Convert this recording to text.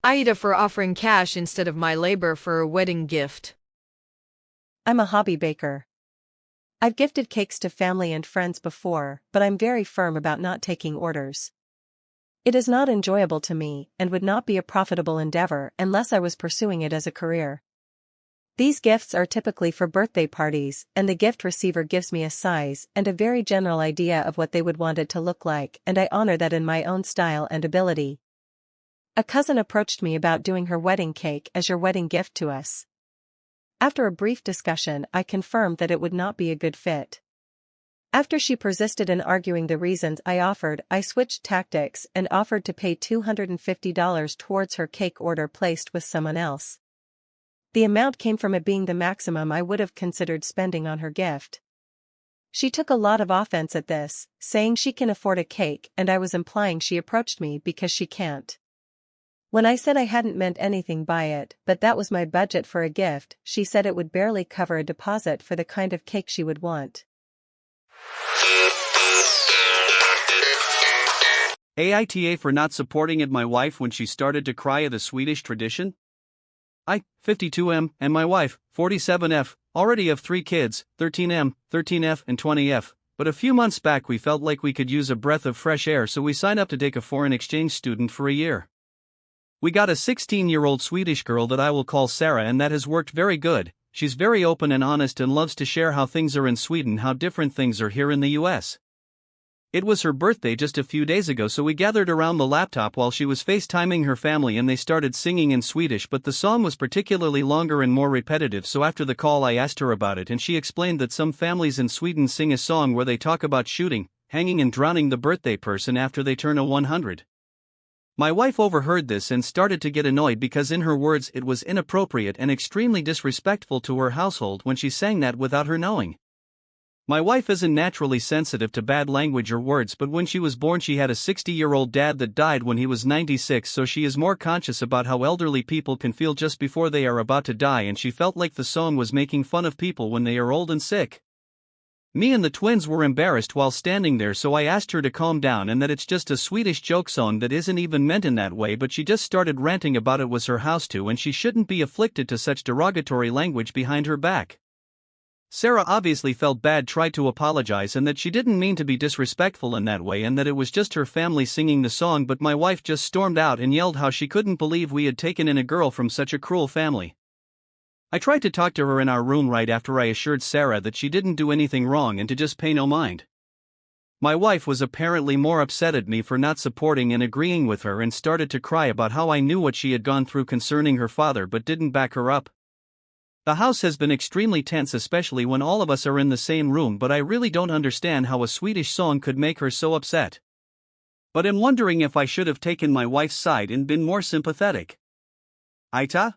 Aida for offering cash instead of my labor for a wedding gift. I'm a hobby baker. I've gifted cakes to family and friends before, but I'm very firm about not taking orders. It is not enjoyable to me and would not be a profitable endeavor unless I was pursuing it as a career. These gifts are typically for birthday parties, and the gift receiver gives me a size and a very general idea of what they would want it to look like, and I honor that in my own style and ability. A cousin approached me about doing her wedding cake as your wedding gift to us. After a brief discussion, I confirmed that it would not be a good fit. After she persisted in arguing the reasons I offered, I switched tactics and offered to pay $250 towards her cake order placed with someone else. The amount came from it being the maximum I would have considered spending on her gift. She took a lot of offense at this, saying she can afford a cake, and I was implying she approached me because she can't. When I said I hadn't meant anything by it, but that was my budget for a gift, she said it would barely cover a deposit for the kind of cake she would want. AITA for not supporting it. My wife when she started to cry at the Swedish tradition. I, 52M, and my wife, 47F, already have 3 kids, 13M, 13F and 20F, but a few months back we felt like we could use a breath of fresh air, so we signed up to take a foreign exchange student for a year. We got a 16-year-old Swedish girl that I will call Sarah, and that has worked very good. She's very open and honest and loves to share how things are in Sweden, how different things are here in the US. It was her birthday just a few days ago, so we gathered around the laptop while she was FaceTiming her family and they started singing in Swedish, but the song was particularly longer and more repetitive, so after the call I asked her about it and she explained that some families in Sweden sing a song where they talk about shooting, hanging and drowning the birthday person after they turn 100. My wife overheard this and started to get annoyed because in her words it was inappropriate and extremely disrespectful to her household when she sang that without her knowing. My wife isn't naturally sensitive to bad language or words, but when she was born she had a 60-year-old dad that died when he was 96, so she is more conscious about how elderly people can feel just before they are about to die, and she felt like the song was making fun of people when they are old and sick. Me and the twins were embarrassed while standing there, so I asked her to calm down and that it's just a Swedish joke song that isn't even meant in that way, but she just started ranting about it was her house too and she shouldn't be afflicted to such derogatory language behind her back. Sarah obviously felt bad, tried to apologize and that she didn't mean to be disrespectful in that way and that it was just her family singing the song, but my wife just stormed out and yelled how she couldn't believe we had taken in a girl from such a cruel family. I tried to talk to her in our room right after I assured Sarah that she didn't do anything wrong and to just pay no mind. My wife was apparently more upset at me for not supporting and agreeing with her and started to cry about how I knew what she had gone through concerning her father but didn't back her up. The house has been extremely tense, especially when all of us are in the same room, but I really don't understand how a Swedish song could make her so upset. But I'm wondering if I should have taken my wife's side and been more sympathetic. Aita?